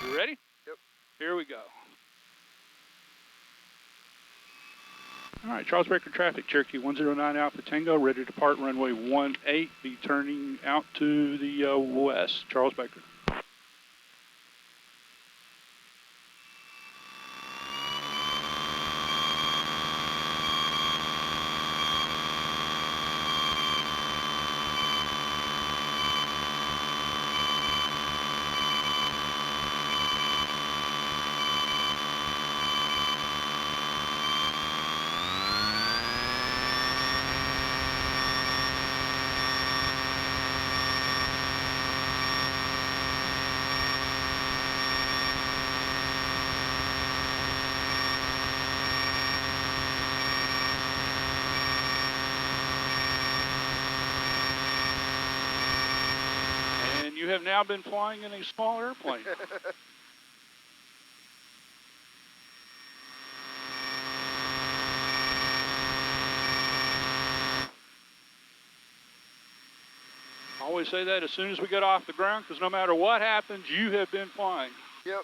You ready? Yep. Here we go. All right, Charles Baker traffic, Cherokee 109 Alpha Tango, ready to depart runway 18, be turning out to the west. Charles Baker. You have now been flying in a small airplane. I always say that as soon as we get off the ground, because no matter what happens, you have been flying. Yep.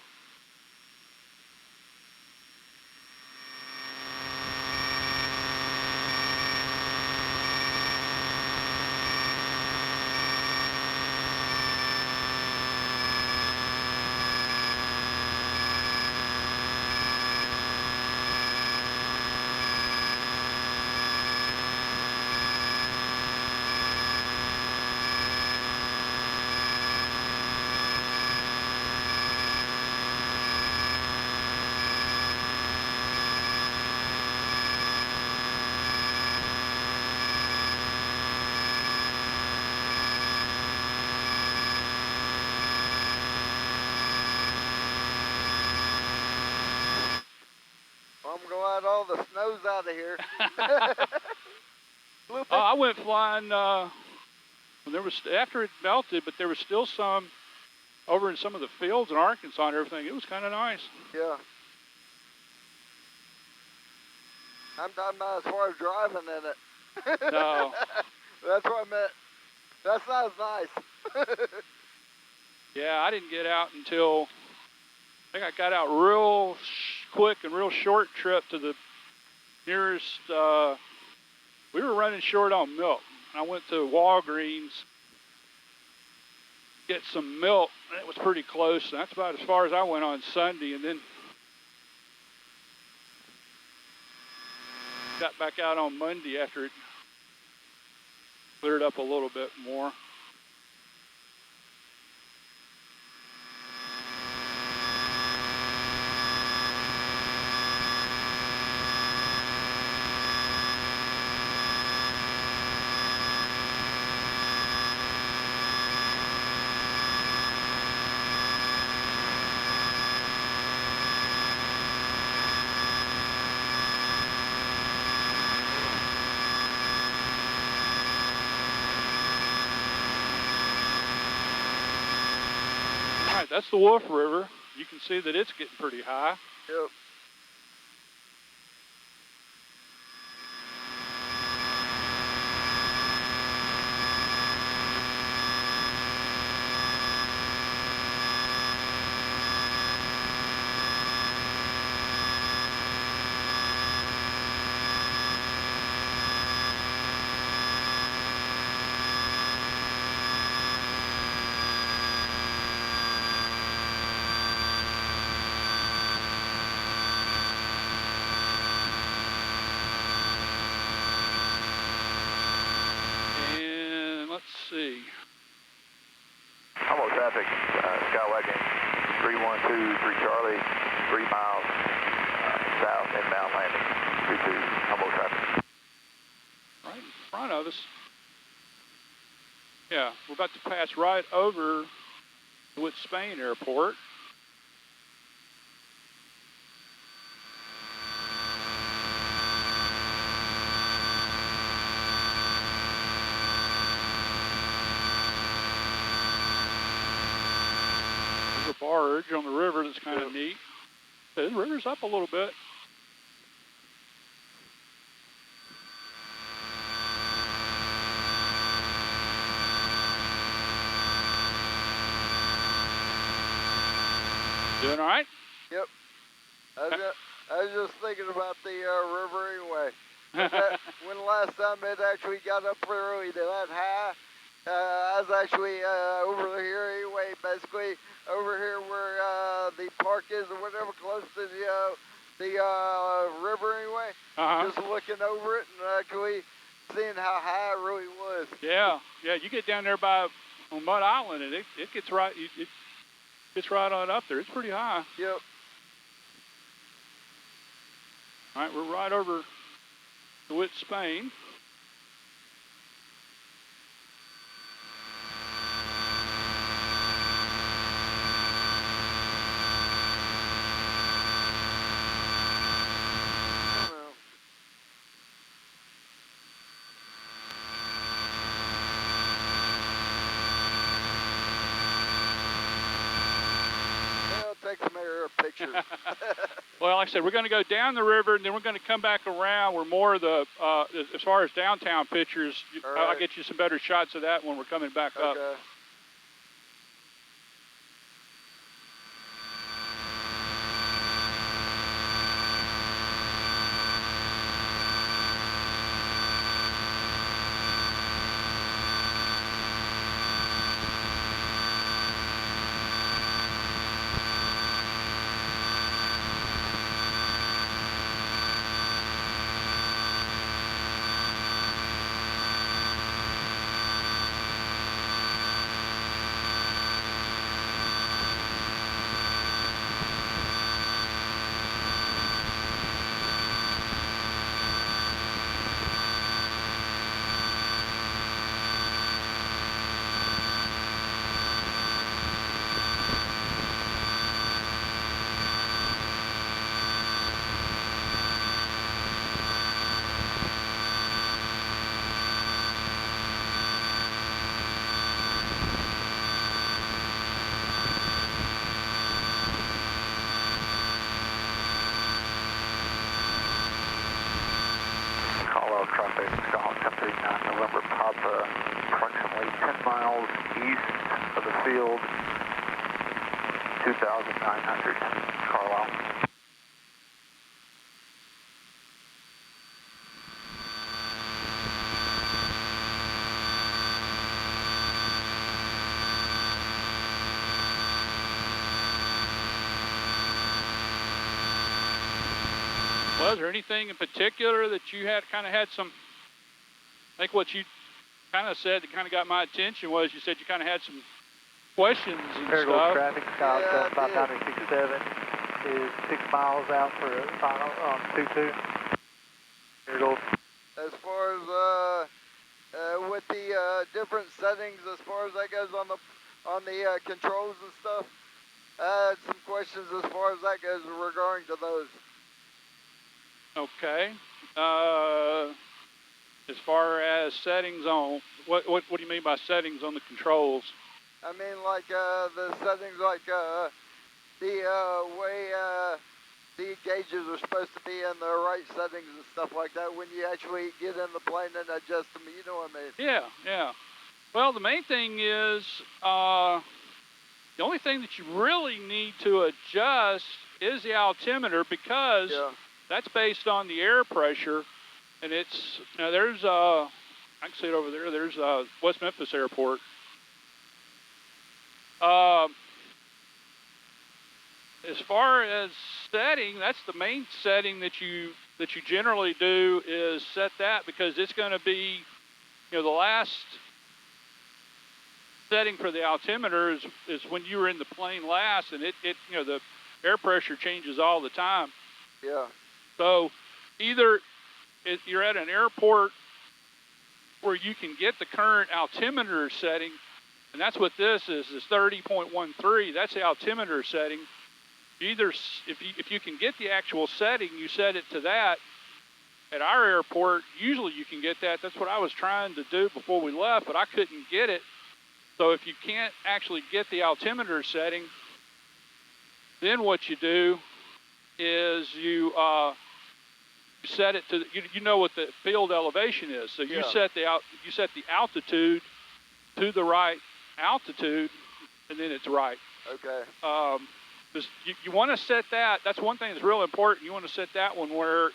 I'm glad all the snow's out of here. I went flying when there was, after it melted, but there was still some over in some of the fields in Arkansas and everything. It was kind of nice. Yeah. I'm talking about as far as driving in it. No. That's what I meant. That sounds nice. Yeah, I didn't get out until, I think I got out real quick and real short trip to the nearest, we were running short on milk. I went to Walgreens, get some milk, and it was pretty close. And that's about as far as I went on Sunday, and then got back out on Monday after it cleared up a little bit more. That's the Wolf River. You can see that it's getting pretty high. Yep. See. Humboldt traffic, Skywagon 3123 Charlie, 3 miles south, inbound landing, 22 Humboldt traffic. Right in front of us. Yeah, we're about to pass right over with Spain Airport. Barge on the river that's kind of neat. The river's up a little bit. Doing all right? Yep. I was just thinking about the river anyway. When the last time it actually got up really to that high, I was actually over here anyway, basically over here where the park is or whatever, close to the river anyway. Just looking over it and actually seeing how high it really was. Yeah, you get down there on Mud Island and it gets right, it gets right on up there. It's pretty high. Yep. All right, we're right over the Witt, Spain. Take some air pictures. Well, like I said, we're going to go down the river, and then we're going to come back around where more of the, as far as downtown pictures, right. I'll get you some better shots of that when we're coming back up. Traffic, Scott 1039 November Papa, approximately 10 miles east of the field, 2,900, Carlisle. Well, is there anything in particular that you had some, I think what you kind of said that kind of got my attention was you said you kind of had some questions and stuff. Traffic, Scott 5967 is 6 miles out for a final on 22. Here goes. As far as with the different settings, as far as that goes on the controls and stuff, I had some questions as far as that goes regarding to those. Okay. As far as settings on, what do you mean by settings on the controls? I mean like the settings like the way the gauges are supposed to be in the right settings and stuff like that when you actually get in the plane and adjust them, you know what I mean? Yeah. Well, the main thing is, the only thing that you really need to adjust is the altimeter because that's based on the air pressure, and it's, now there's, I can see it over there, there's West Memphis Airport. As far as setting, that's the main setting that you generally do is set that because it's going to be, the last setting for the altimeter is when you were in the plane last, and it the air pressure changes all the time. Yeah. So either you're at an airport where you can get the current altimeter setting, and that's what this is 30.13. That's the altimeter setting. Either if you can get the actual setting, you set it to that. At our airport, usually you can get that. That's what I was trying to do before we left, but I couldn't get it. So if you can't actually get the altimeter setting, then what you do is you set it to, you know what the field elevation is. So you set the altitude to the right altitude, and then it's right. Okay. Because you want to set that. That's one thing that's real important. You want to set that one where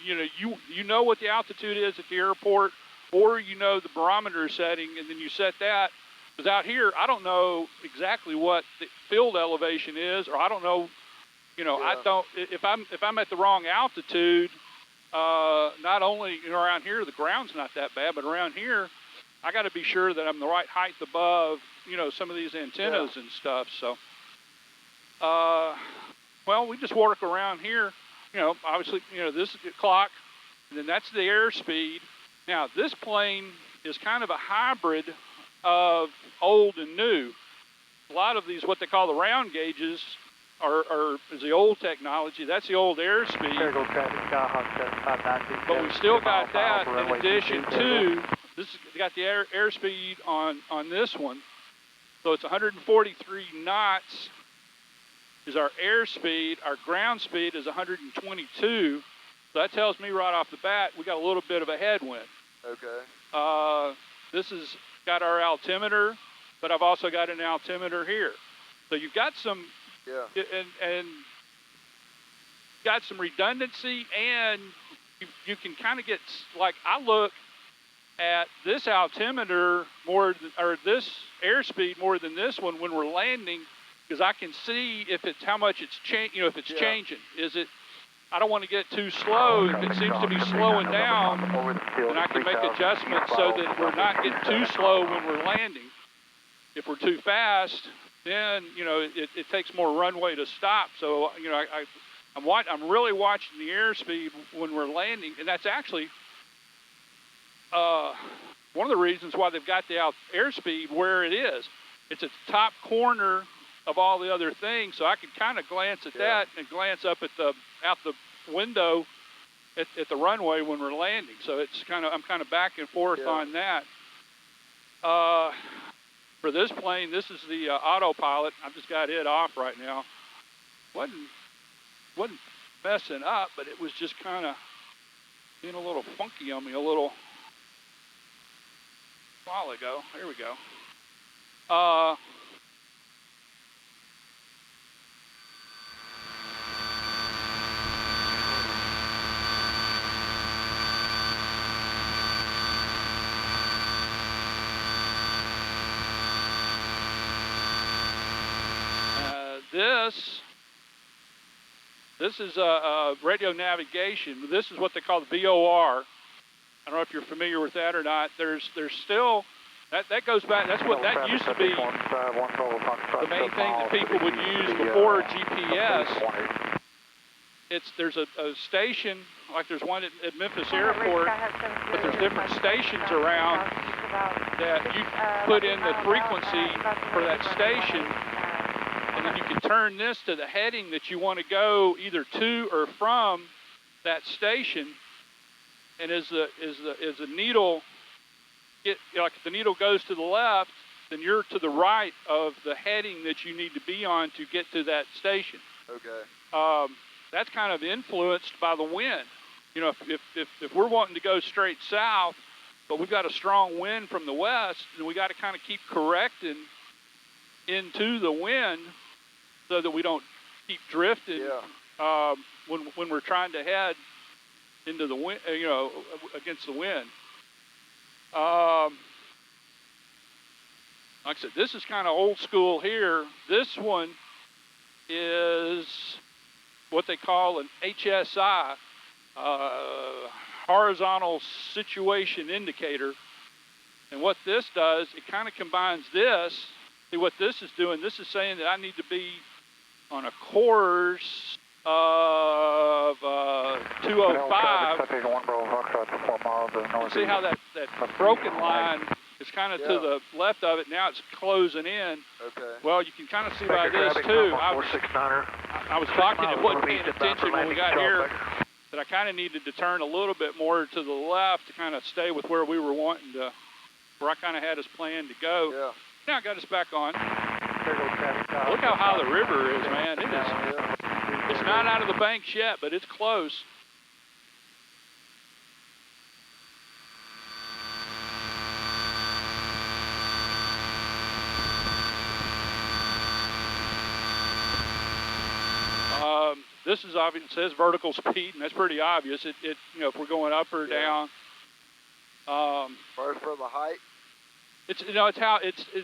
you know what the altitude is at the airport, or you know the barometer setting, and then you set that. Because out here, I don't know exactly what the field elevation is, or I don't know. I don't. If I'm at the wrong altitude, not only around here the ground's not that bad, but around here, I got to be sure that I'm the right height above some of these antennas and stuff. So. Well, we just work around here, obviously, this is the clock, and then that's the airspeed. Now, this plane is kind of a hybrid of old and new. A lot of these, what they call the round gauges, is the old technology. That's the old airspeed. But we still got that in addition to, got the airspeed on this one. So it's 143 knots. Is our airspeed. Our ground speed is 122. So that tells me right off the bat we got a little bit of a headwind. Okay. This has got our altimeter, but I've also got an altimeter here. So you've got some, and got some redundancy, and you can kind of get, like, I look at this altimeter or this airspeed more than this one when we're landing, because I can see if it's how much it's if it's changing. Is it? I don't want to get too slow. If it seems to be slowing down, then I can make adjustments so that we're not getting too slow when we're landing. If we're too fast, then it takes more runway to stop. So I'm really watching the airspeed when we're landing, and that's actually one of the reasons why they've got the airspeed where it is. It's at the top corner of all the other things, so I can kind of glance at that and glance up at out the window at the runway when we're landing. So I'm kind of back and forth on that. For this plane, this is the autopilot. I've just got it off right now. Wasn't messing up, but it was just kind of being a little funky on me a little while ago. Here we go. This is radio navigation. This is what they call the VOR. I don't know if you're familiar with that or not. There's still that goes back. That's what that used to be. The main thing that people would use before GPS. There's a station, like there's one at Memphis Airport, but there's different stations around that you put in the frequency for that station. And then you can turn this to the heading that you want to go either to or from that station. And as the needle, like if the needle goes to the left, then you're to the right of the heading that you need to be on to get to that station. Okay. That's kind of influenced by the wind. If we're wanting to go straight south, but we've got a strong wind from the west, then we got to kind of keep correcting into the wind so that we don't keep drifting when we're trying to head into the wind, against the wind. Like I said, this is kind of old school here. This one is what they call an HSI, horizontal situation indicator. And what this does, it kind of combines this. See what this is doing? This is saying that I need to be on a course of 205. You see how that broken line is kind of to the left of it. Now it's closing in. Okay. Well, you can kind of see by this too. I was talking and wasn't paying attention when we got here that I kind of needed to turn a little bit more to the left to kind of stay with where we were wanting to, where I kind of had us planned to go. Yeah. Now I got us back on. Look how high the river is, man. It's not out of the banks yet, but it's close. this is obvious. It says vertical speed, and that's pretty obvious. It you know, if we're going up or down. First for the height. It's, you know, it's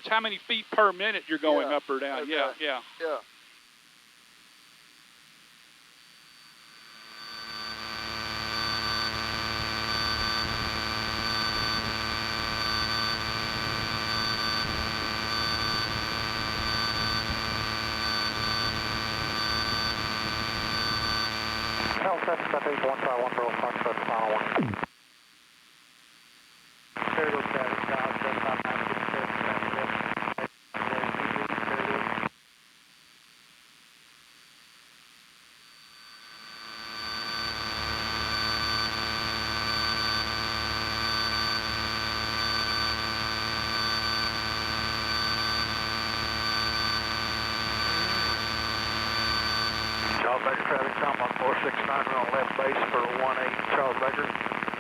how many feet per minute you're going up or down. Okay. Yeah. Yeah. Southwest, that 8151, Girl Foxtrot, final one. There goes static, John, 75967, Charles Baker traffic, Tom 1469, we're on left base for 18 Charles Baker,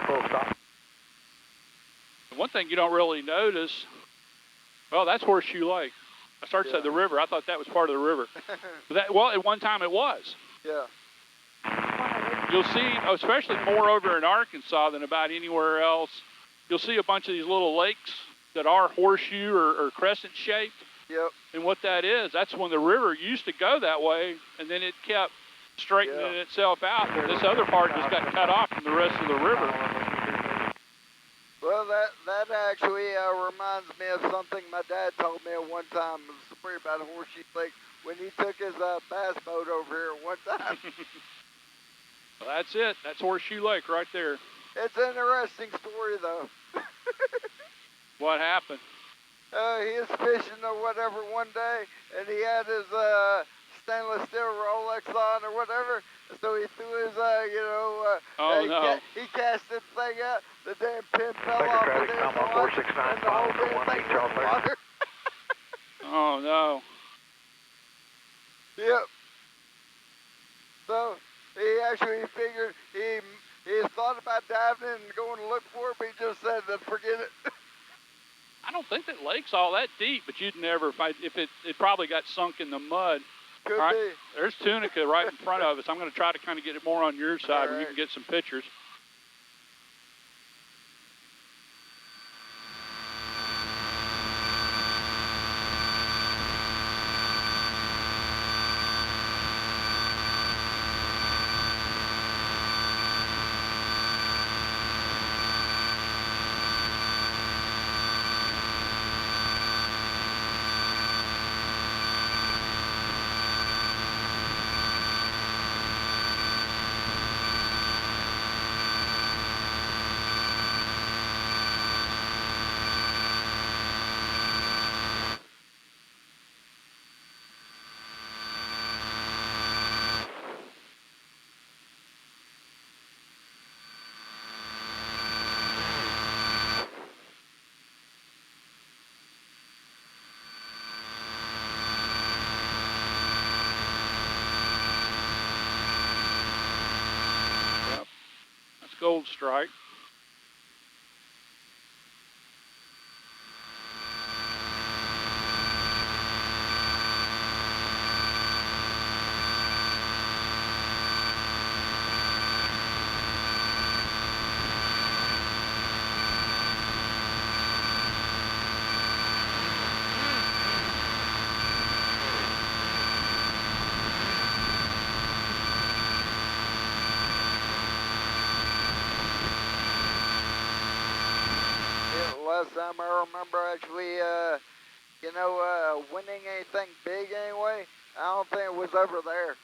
full stop. One thing you don't really notice, well, that's Horseshoe Lake. I started to say the river. I thought that was part of the river. Well, at one time it was. Yeah. You'll see, especially more over in Arkansas than about anywhere else, you'll see a bunch of these little lakes that are horseshoe or crescent shaped. Yep. And what that is, that's when the river used to go that way, and then it kept straightening itself out. And this other part just got cut off from the rest of the river. Well, that actually reminds me of something my dad told me at one time. It was a story about Horseshoe Lake when he took his bass boat over here at one time. Well, that's it. That's Horseshoe Lake right there. It's an interesting story, though. What happened? He was fishing or whatever one day, and he had his stainless steel Rolex on or whatever. So he threw his, he cast the thing out. The damn pin fell off traffic, the Tom damn 1469, and the whole damn thing Charles was water. Oh, no. Yep. So he actually figured he thought about diving and going to look for it, but he just said, forget it. I don't think that lake's all that deep, but you'd never find, if it probably got sunk in the mud. Could all right, be. there's Tunica right in front of us. I'm going to try to kind of get it more on your side where you right. can get some pictures. Gold Strike. Last time I remember actually, winning anything big anyway, I don't think it was over there.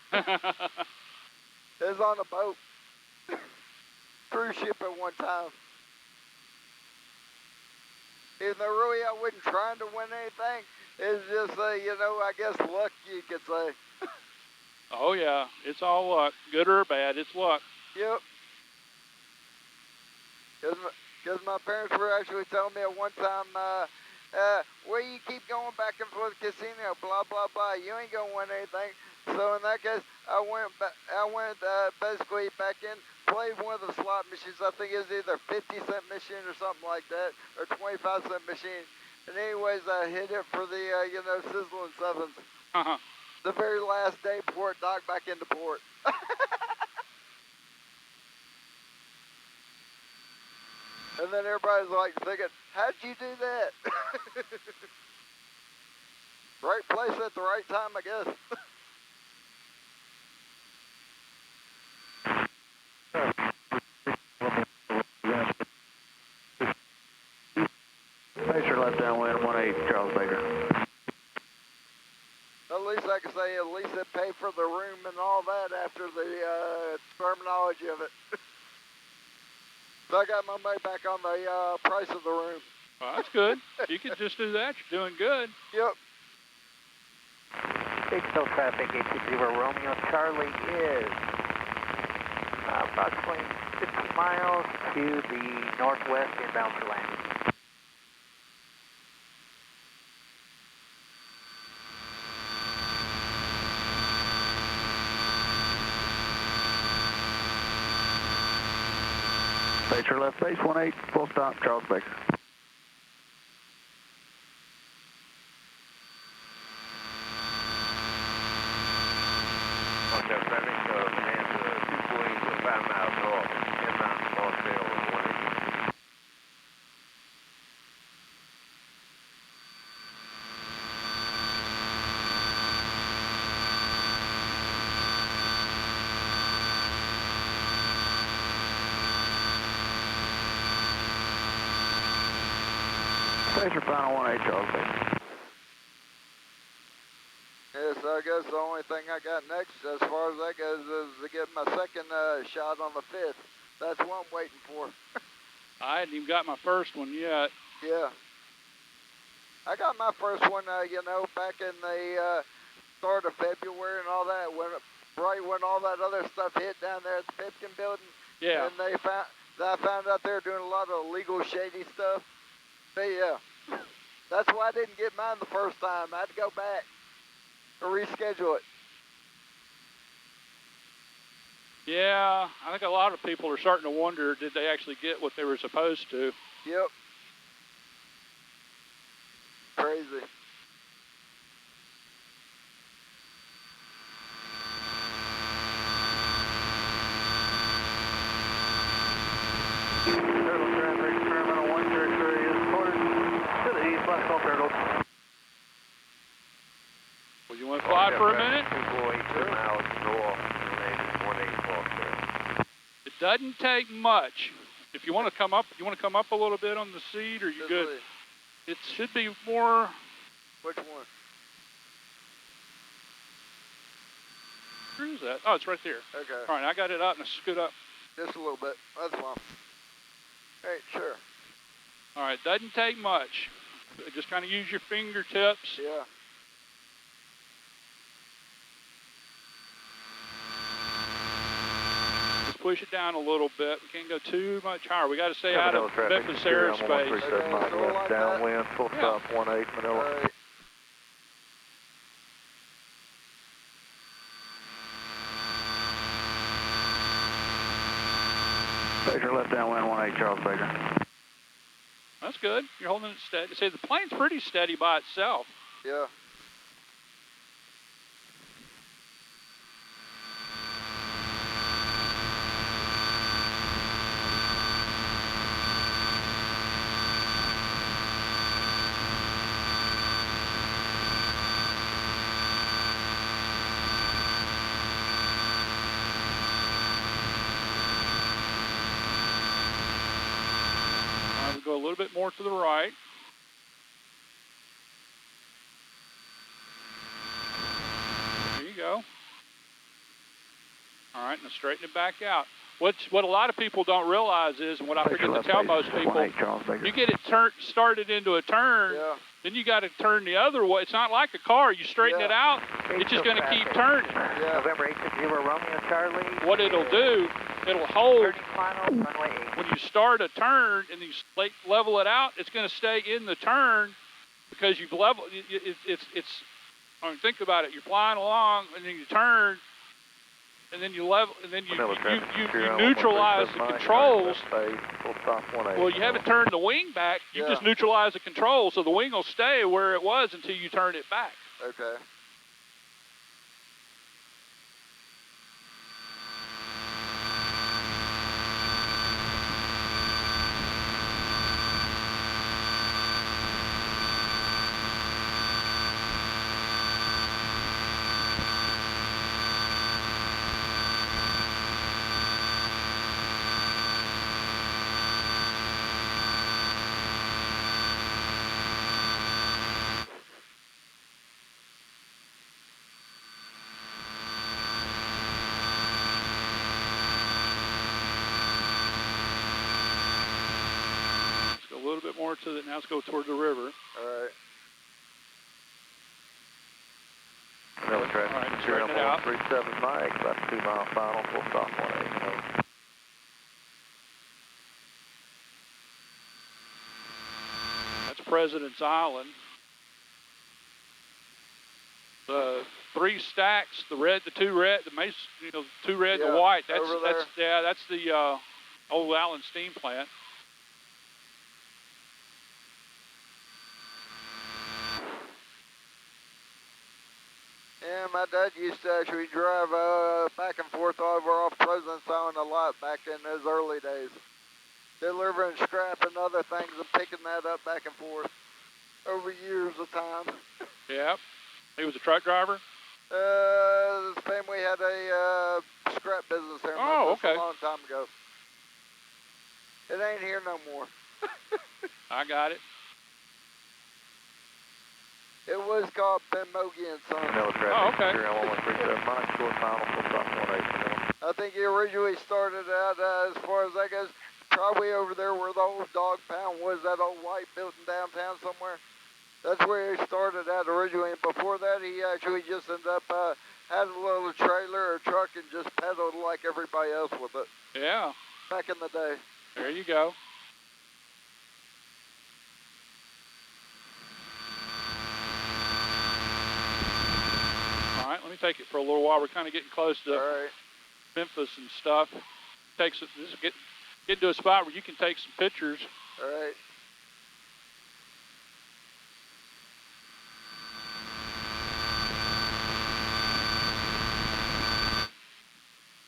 It was on a boat. Cruise ship at one time. Even though really I wasn't trying to win anything, it's just, I guess luck, you could say. Oh, yeah. It's all luck. Good or bad, it's luck. Yep. Because my parents were actually telling me at one time, where you keep going back and forth casino, blah, blah, blah, you ain't going to win anything. So in that case, I went basically back in, played one of the slot machines. I think it was either 50-cent machine or something like that, or 25-cent machine. And anyways, I hit it for the, sizzling sevens. Uh-huh. The very last day before it docked back into port. And then everybody's like thinking, how'd you do that? Right place at the right time, I guess. Pacer left downwind 18 Charles Baker. At least I can say at least it paid for the room and all that after the terminology of it. So I got my money back on the price of the room. Well, that's good. You could just do that. You're doing good. Yep. Bigville traffic, 860 Romeo Charlie is approximately 50 miles to the northwest inbound for landing. Pacer left base 18, full stop, Charles Baker. On that traffic, land 2.5 miles north, 10 miles from Northville, 180. Pacer final 18, Charles Baker. Yeah, so I guess the only thing I got next, as far as that goes, is to get my second shot on the 5th. That's what I'm waiting for. I hadn't even got my first one yet. Yeah. I got my first one, you know, back in the start of February and all that, right when all that other stuff hit down there at the Pipkin building. Yeah. And I found out they were doing a lot of illegal, shady stuff. But yeah, that's why I didn't get mine the first time. I had to go back or reschedule it. Yeah, I think a lot of people are starting to wonder, did they actually get what they were supposed to? Yep. Crazy. Turtle traffic, terminal 133 is quartered to the east, left on turtle. Well, you want to fly for a minute? 2.2 miles north, land 184, sir. It doesn't take much. If you want to come up, a little bit on the seat, or you Just good? leave. It should be more. Which one? Where's that? Oh, it's right there. Okay. All right, I got it out and scoot up. Just a little bit. That's fine. Hey, sure. All right, doesn't take much. Just kind of use your fingertips. Yeah. Just push it down a little bit. We can't go too much higher. We got to stay out Manila of traffic, Memphis secure, I'm airspace. 137 miles Okay, so left, like downwind, full Yeah. stop 18 Manila. All right. Pacer left downwind 18 Charles Baker. That's good. You're holding it steady. See, the plane's pretty steady by itself. Yeah. All right, we go a little bit more to the right. There you go. All right, now straighten it back out. What a lot of people don't realize is, and what I Pacer forget to left tell base most people, 18 Charles Baker. you get it started into a turn, Yeah. then you got to turn the other way. It's not like a car. You straighten Yeah. it out, it's just going to keep turning. Yeah. November 860 Romeo Charlie. What it'll do, it'll hold. Turning final, runway 8. When you start a turn and you level it out, it's going to stay in the turn because you've leveled. It's. I mean, think about it. You're flying along and then you turn, and then you level, and then you Manila traffic, secure, I'm neutralize the 137 miles, controls. left base, full stop 18 Well, you haven't turned the wing back. You Yeah. just neutralize the control, so the wing will stay where it was until you turn it back. Okay. with it. Now let's go toward the river. All right. Another traffic. All right, Serial straighten it out. 137 Mike, about 2 mile final, full stop 180. That's President's Island. The 3 stacks, the red, the 2 red, the mace, you know, 2 red, Yeah, the white. That's over there. that's the old Allen steam plant. Yeah, my dad used to actually drive back and forth over off President's Island a lot back in his early days. Delivering scrap and other things and picking that up back and forth over years of time. Yeah, he was a truck driver. This family had a scrap business here in Oh, Memphis okay. a long time ago. It ain't here no more. I got it. It was called Ben Mogi and Sons. Another traffic. Oh, okay. Serial 137 Mike, short final, full stop 180. I think he originally started out, as far as that goes, probably over there where the old dog pound was, that old white building downtown somewhere. That's where he started out originally. And before that, he actually just ended up had a little trailer or truck and just pedaled like everybody else with it Yeah, back in the day. there you go. All right, let me take it for a little while. We're kind of getting close to All right. Memphis and stuff. This is get to a spot where you can take some pictures. All right.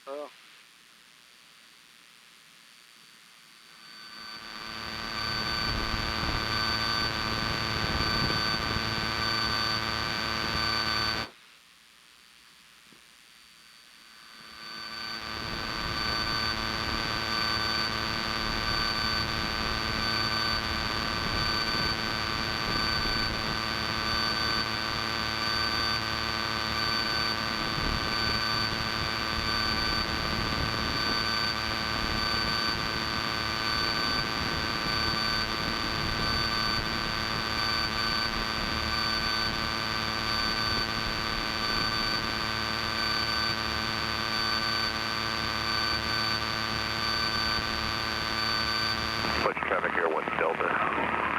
Oh. Fletcher traffic here, 1 Delta.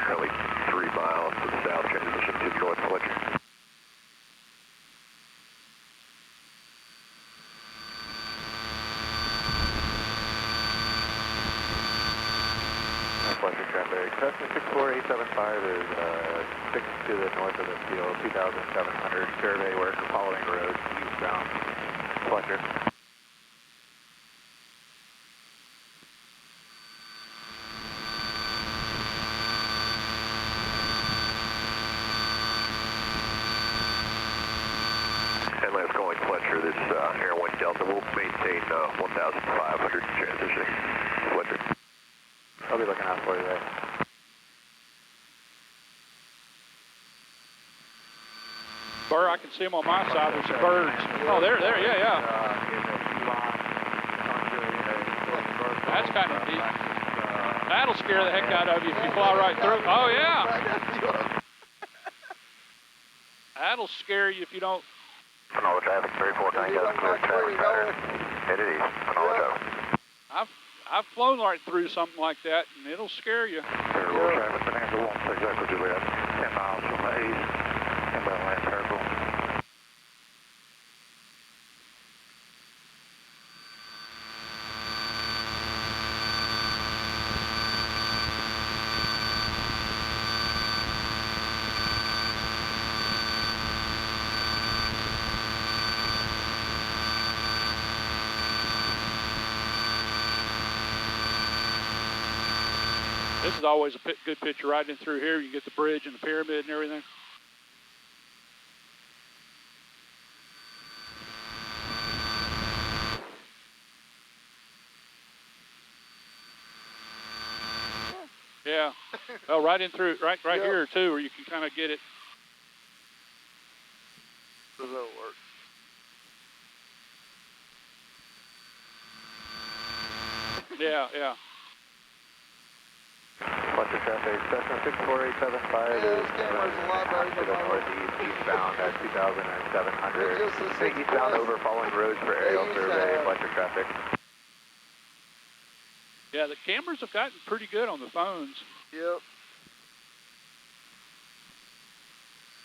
Currently 3 miles to the south, transition to North Fletcher. Fletcher traffic. Cessna 64875 is 6 to the north of the field, 2,700 survey work following road eastbound Fletcher. And last calling Fletcher, this Air 1 Delta will maintain 1,500 transitioning Fletcher. I'll be looking out for you there. Burr, I can see them on my side. There's some birds. Oh, there, yeah. That's kind of neat. That'll scare the heck out of you if you fly right through. Oh, yeah. That'll scare you if you don't. Another traffic, 349, got a clear traffic pattern. Headed east, another traffic. I've flown right through something like that, and it'll scare you. Terrible traffic, Bonanza 1, exactly Juliet. 10 miles from the east, inbound land circle. This is always a good picture right in through here. You get the bridge and the pyramid and everything. Yeah. Oh, right in through, right Yep. here too, where you can kind of get it. Does that work? Yeah. Fletcher traffic. Cessna 64875 Yeah, is this camera's a lot better to than the mine. northeast, eastbound at 2700. It's just a Stay eastbound 6 over following roads for aerial used to survey, have. Fletcher traffic. Yeah, the cameras have gotten pretty good on the phones. Yep.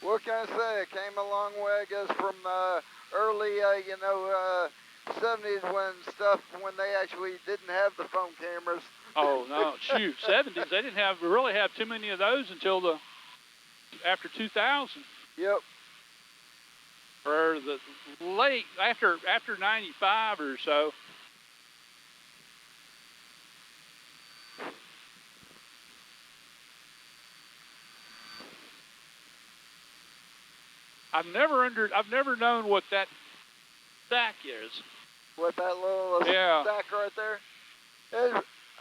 What can I say? It came a long way, I guess, from the early, 70s when they actually didn't have the phone cameras. Oh no, shoot, 70s. They didn't really have too many of those until after 2000. Yep. Or the late after 95 or so. I've never known what that stack is. What, that little Yeah. stack right there?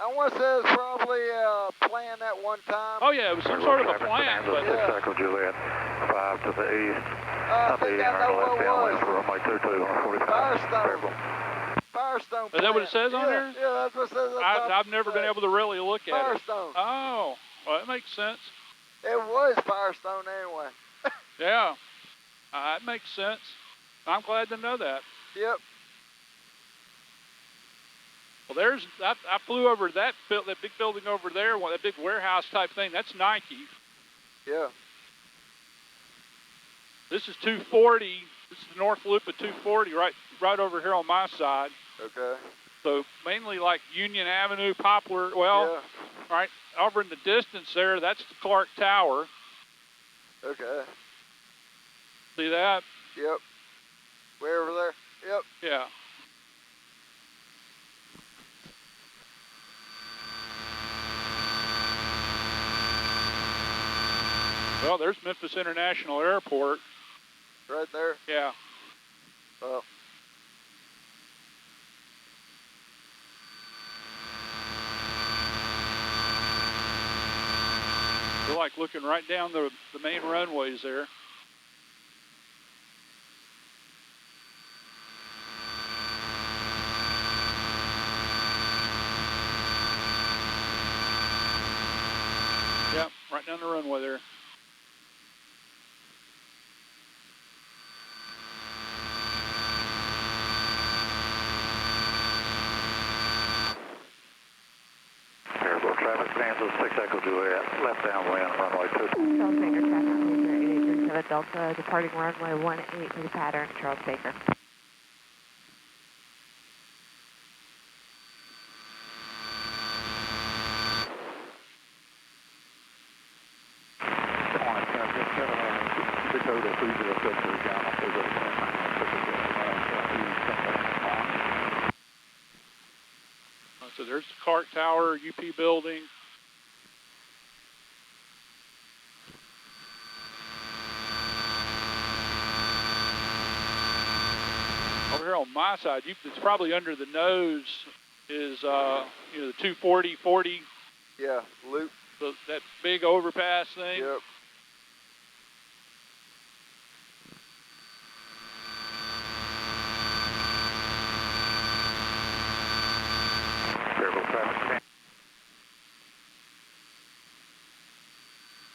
I want to say it's probably a plan at one time. Oh yeah, it was some sort of a plant, but Yeah. Echo Juliet, 5 to the east. I think I know what it was. Runway 22, 145. Firestone. Firestone is that what it says on there? Yeah, that's what it says. At the top I've never been able to really look at it. Firestone. Oh, well, that makes sense. It was Firestone anyway. Yeah, that makes sense. I'm glad to know that. Yep. Well, I flew over that big building over there, that big warehouse type thing. That's Nike. Yeah. This is 240. This is the north loop of 240, right over here on my side. Okay. So mainly like Union Avenue, Poplar. Well, Yeah. right over in the distance there, that's the Clark Tower. Okay. See that? Yep. Way over there. Yep. Yeah. Well, there's Memphis International Airport. Right there. Yeah. Oh. We're like looking right down the main runways there. Yep, right down the runway there. Airport traffic, Kansas 6 Echo Juliet, left downwind, runway 2. Charles Baker, traffic passenger 8837 Delta, departing runway 18 to the pattern, Charles Baker. Dakota 306 is down up over the So there's the Clark Tower, UP building. Over here on my side, it's probably under the nose is the 240-40, Yeah. Loop. that big overpass thing. Yep. Airport traffic,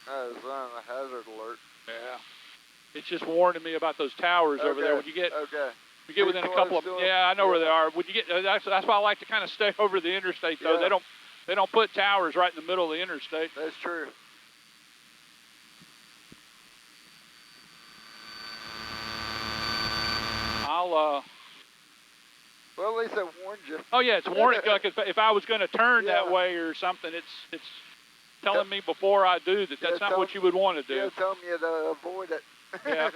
That is on a hazard alert. Yeah. It's just warning me about those towers over there. When you get within a couple of, I know where they are. When you get, that's why I like to kind of stay over the interstate though. Yeah. They don't put towers right in the middle of the interstate. That's true. Well, at least I warned you. Oh yeah, it's warning. Like if I was going to turn that Yeah. way or something, it's telling me before I do that that's not what you would want to do. Yeah, telling you to avoid it. Yeah.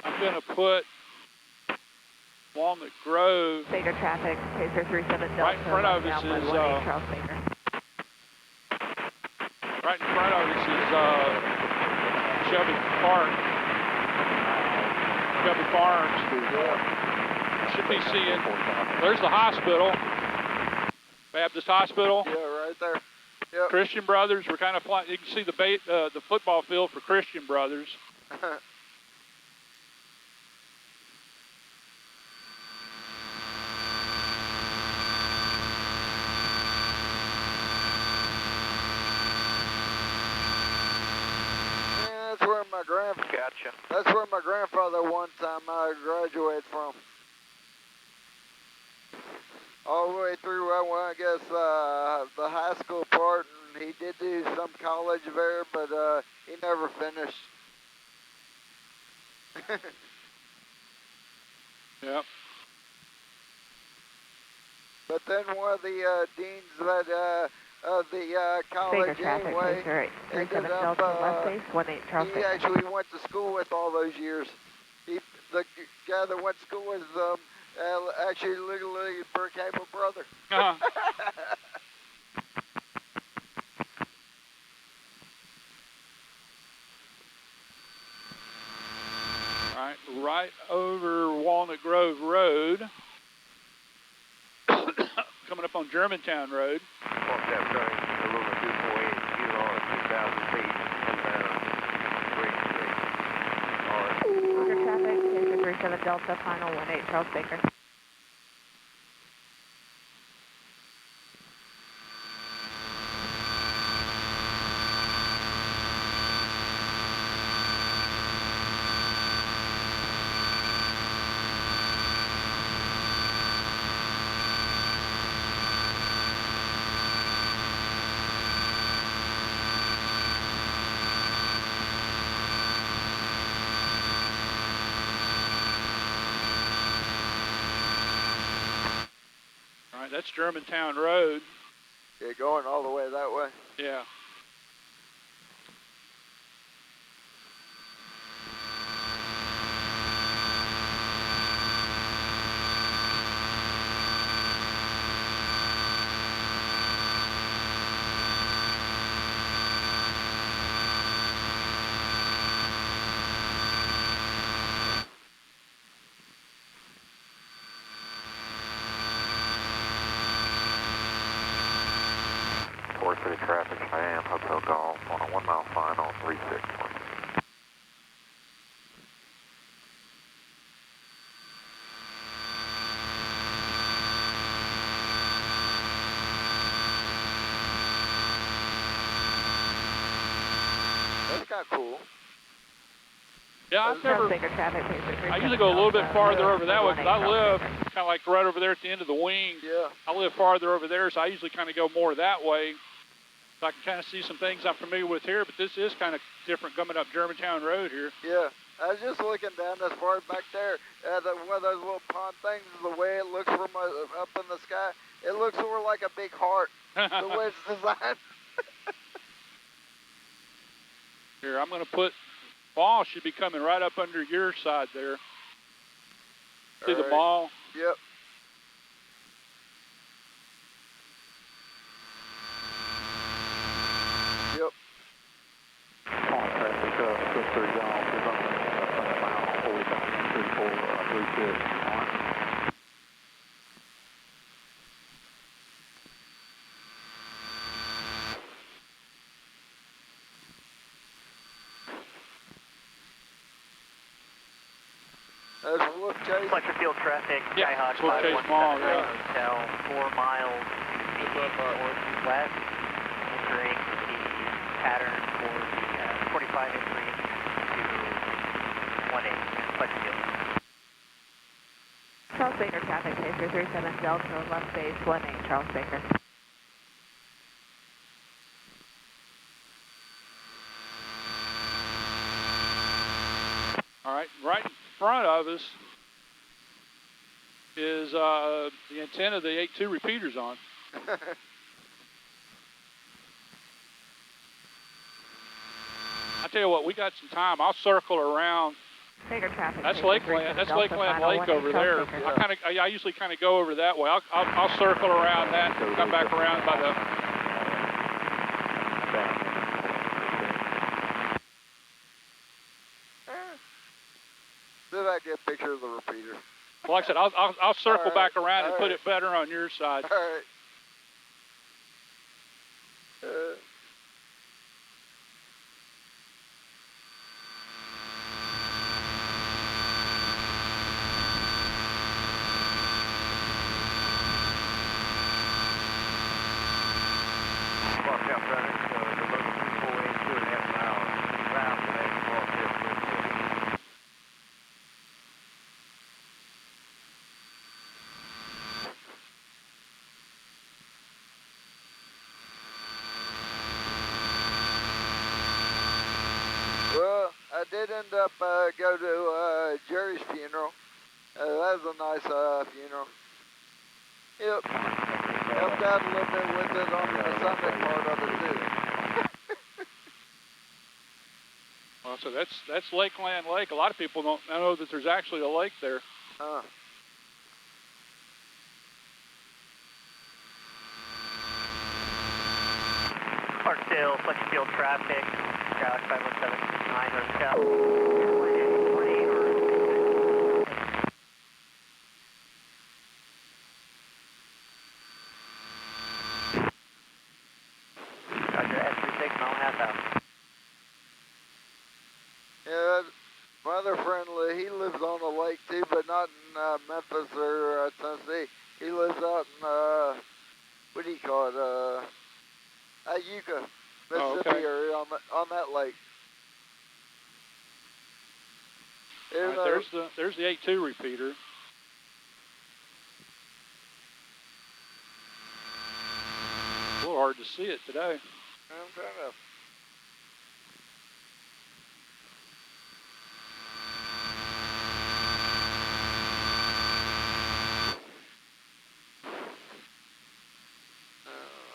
I'm going to put Walnut Grove. Baker traffic, Pacer 37 Delta, Right in front of us downwind is, 18 Charles Baker. Right in front of us is Shelby Park. Shelby Farms. Should be seeing. There's the hospital. Baptist Hospital. Yeah, right there. Yep. Christian Brothers. We're kind of flying. You can see the football field for Christian Brothers. Gotcha. That's where my grandfather one time graduated from. All the way through, I guess, the high school part, and he did do some college there, but he never finished. Yep. But then one of the deans that of the college Baker traffic, anyway, Pacer ended 37 up, Delta, left base, 18 Charles he Baker. actually went to school with all those years. The guy that went to school with actually literally became a brother. Uh-huh. All right, right over Walnut Grove Road. Coming up on Germantown Road. Forecast starting Aluminum 248, kilo on 2,000 feet. Baker traffic, Pacer 37 Delta, final 18 Charles Baker. All right, that's Germantown Road. Yeah, going all the way that way. Yeah. Fort City traffic, Cheyenne, Hotel Golf on a 1 mile final, 36. That's kind of cool. Yeah, I've Charles never. Baker traffic, Pacer I usually go a little bit farther over that way, 18 because I live Charles Baker. kind of like right over there at the end of the wing. Yeah. I live farther over there, so I usually kind of go more that way. So I can kind of see some things I'm familiar with here, but this is kind of different coming up Germantown Road here. Yeah. I was just looking down as far as back there, one of those little pond things, the way it looks from up in the sky, it looks sort of like a big heart, the way it's designed. Here, I'm going to put, ball should be coming right up under your side there. See the All right. ball? Yep. Yep. On traffic, Twister Golf is on a mile, 40,034, 36. That's Wolf Chase. Fletcher Field traffic, Yeah, Skyhawk Wolf Chase Mall, 517 yeah. Hotel, 4 miles northwest, entering the pattern for the 45 entry to 18 Fletcher Field. Charles Baker traffic, Pacer 37 Delta, left base, 18 Charles Baker. All right, right in front of us is the antenna the 8.2 repeater's on. I tell you what, we got some time. I'll circle around. Baker traffic. That's Pacer Lakeland. 37 That's Delta, Lakeland final Lake 18 over Charles there. Baker. I usually kind of go over that way. I'll circle around that and come back around by the. See if I can get a picture of the repeater. Well, like I said, I'll circle All right, back around and all put right. it better on your side. All right. Forecast traffic, the local 248, 2.5 miles south of 8 Fort Field. I did end up go to Jerry's funeral. That was a nice funeral. Yep. Helped out a little bit with it on the Sunday part of it too. Well, so that's Lakeland Lake. A lot of people don't know that there's actually a lake there. Clarksdale, Fletcherfield traffic, Galaxy 5179 or south. Roger, S36, mile and a half out. Yeah, my other friend, he lives on the lake too, but not in Memphis or Tennessee. He lives out in, what do you call it, Yucca, Mississippi area on that lake. Right, there's the 8-2 repeater. A little hard to see it today. I'm trying to.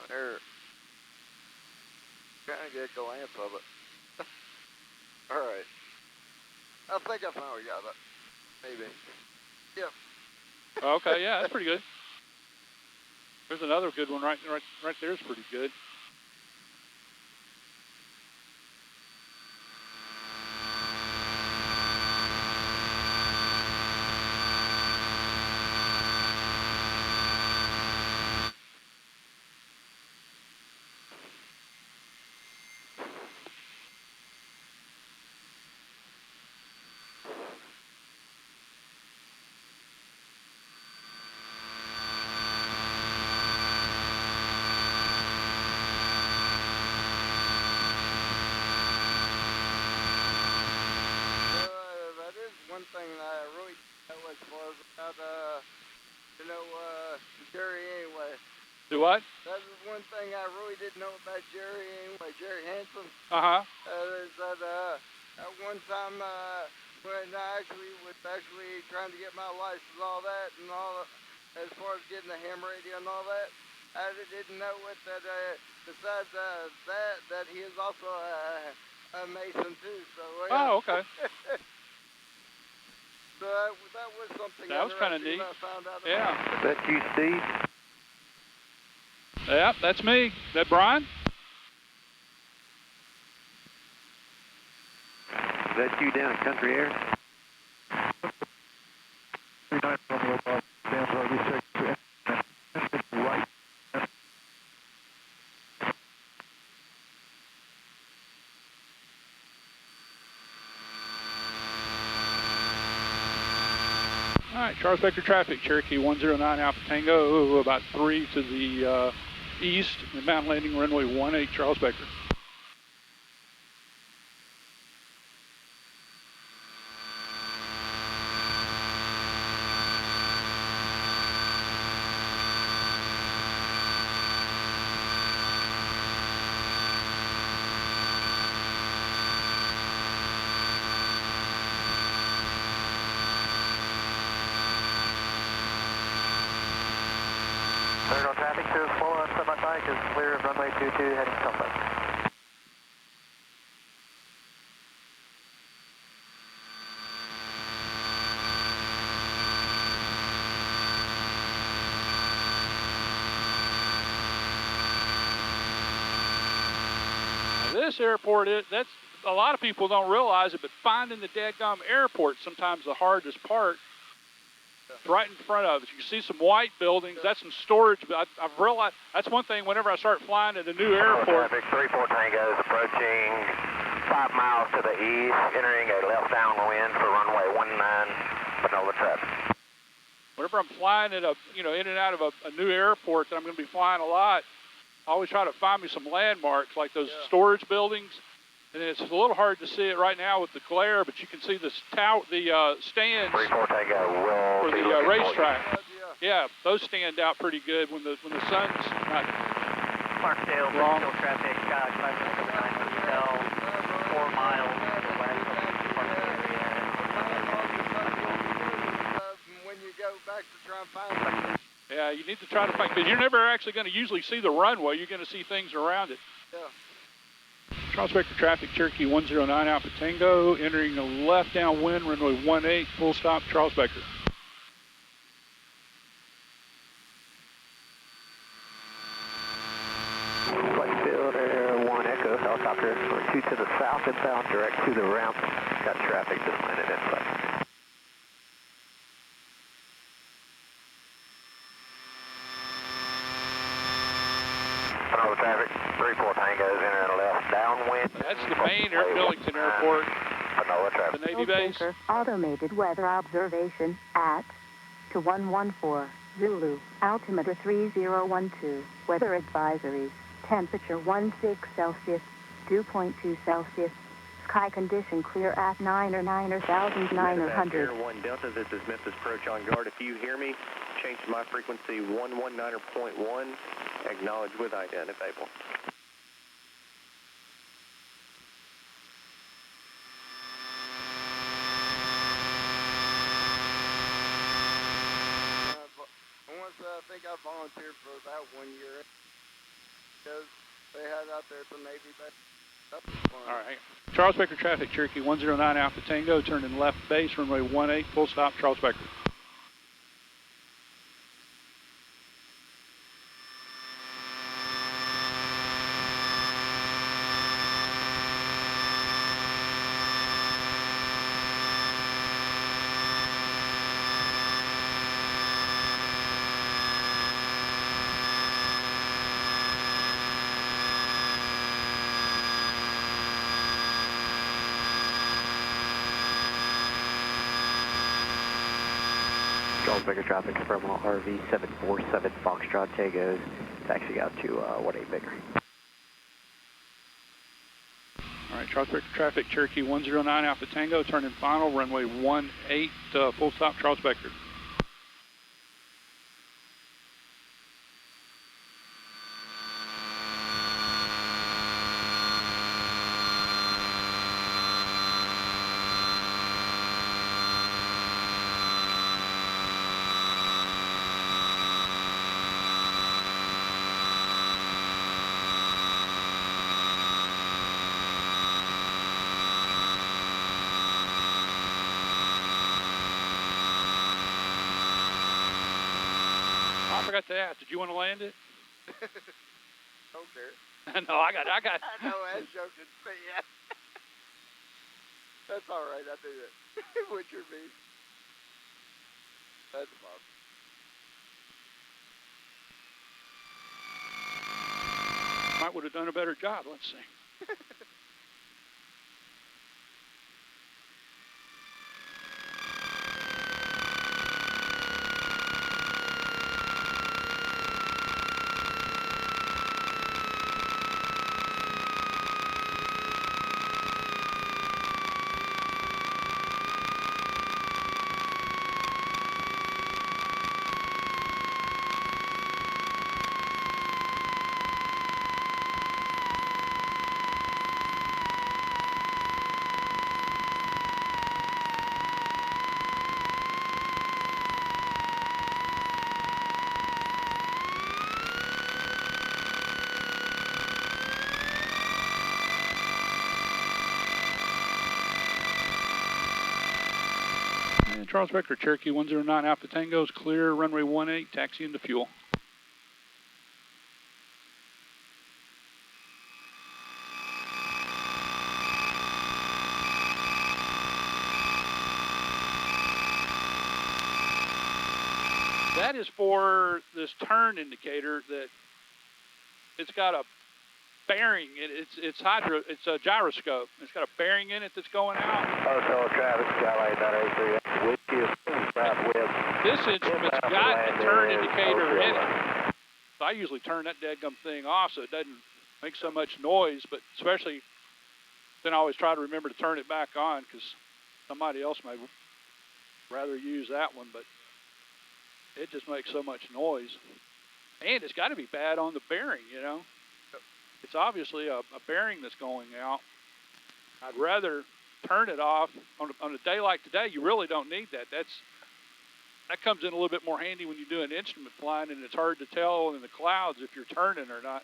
There. Trying to get a glance of it. All right. I think I finally got it. Maybe. Yep. Okay, yeah, that's pretty good. There's another good one right there's pretty good. One thing that I really know as far as about, Jerry anyway. Do what? That is one thing I really didn't know about Jerry anyway, Jerry Hansen. Uh-huh. Is that at one time when I was trying to get my license and all that, as far as getting the ham radio and all that, I didn't know that besides that he is also a Mason too. So Oh, okay. So that was something that was kind of neat. I found out about. Yeah. That's you, Steve? Yep, that's me. Is that Brian? That's you down at Country Air? All right, Charles Baker traffic, Cherokee 109 Alpha Tango, about 3 to the east, inbound landing runway 18, Charles Baker. Clear on traffic to slow on semi-bike is clear of runway 22 heading southwest. This airport, that's a lot of people don't realize it, but finding the dadgum airport sometimes the hardest part. It's right in front of us. You see some white buildings. That's some storage. But I've realized that's one thing. Whenever I start flying at a new airport, Traffic 34 Tango is approaching 5 miles to the east, entering a left downwind for runway 19, Panola traffic. whenever I'm flying at in and out of a new airport that I'm going to be flying a lot, I always try to find me some landmarks like those storage buildings. And it's a little hard to see it right now with the glare, but you can see the stands for the racetrack. Yeah, those stand out pretty good when the sun's not Clarksdale, wrong. traffic, 509 hotel, 4 miles to the west. Yeah, you need to try to find, because you're never actually going to usually see the runway. You're going to see things around it. Yeah. Charles Baker traffic, Cherokee 109 Alpha Tango, entering a left downwind, runway 18, full stop, Charles Baker. Flight field Air 1 Echo, helicopter, or 2 to the south, inbound, direct to the ramp. Got traffic, just landed in flight. Hello, traffic, 3-4 Tango's entering left downwind. That's the main Billington Airport, Hello, traffic. the Navy base. Automated weather observation at to 114 Zulu, altimeter 3012, weather advisory, temperature 16 Celsius, 2.2 Celsius, sky condition clear at 9,900. Air 1 Delta, this is Memphis approach on guard. If you hear me, change to my frequency 119.1, acknowledge with identifiable. I think I volunteered for that 1 year because they had out there at the Navy base. That was fun. All right. Charles Baker traffic, Cherokee 109 Alpha Tango, turning left base, runway 18, full stop, Charles Baker. Charles Baker traffic, terminal RV 747 Foxtrot Tango's, taxi out to 18 Baker. All right, Charles Baker traffic, Cherokee 109 Alpha Tango, turning final, runway 18, full stop, Charles Baker. I forgot to ask, did you want to land it? Don't care. No, I got. I know, I was joking, but yeah. That's all right, I do that. What's your beef? That's Bob. Might would have done a better job, let's see. Charles Baker, Cherokee 109 Alpha Tango is clear, runway 18, taxi into fuel. That is for this turn indicator that it's got a bearing. It's a gyroscope. It's got a bearing in it that's going out. Hotel traffic, Skyline 983, with you, southwest. This instrument's got a turn indicator in it. So I usually turn that dadgum thing off so it doesn't make so much noise, but especially then I always try to remember to turn it back on because somebody else may rather use that one, but it just makes so much noise. And it's got to be bad on the bearing, you know. It's obviously a bearing that's going out. I'd rather turn it off. On a day like today, you really don't need that. that comes in a little bit more handy when you're doing instrument flying, and it's hard to tell in the clouds if you're turning or not.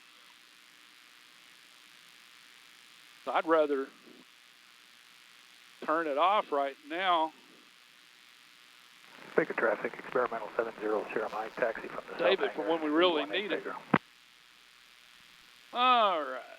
So I'd rather turn it off right now. Baker traffic, experimental 70, Sierra Mike, taxi from the Save south it for hangar, when we really 18 need it. Baker. All right.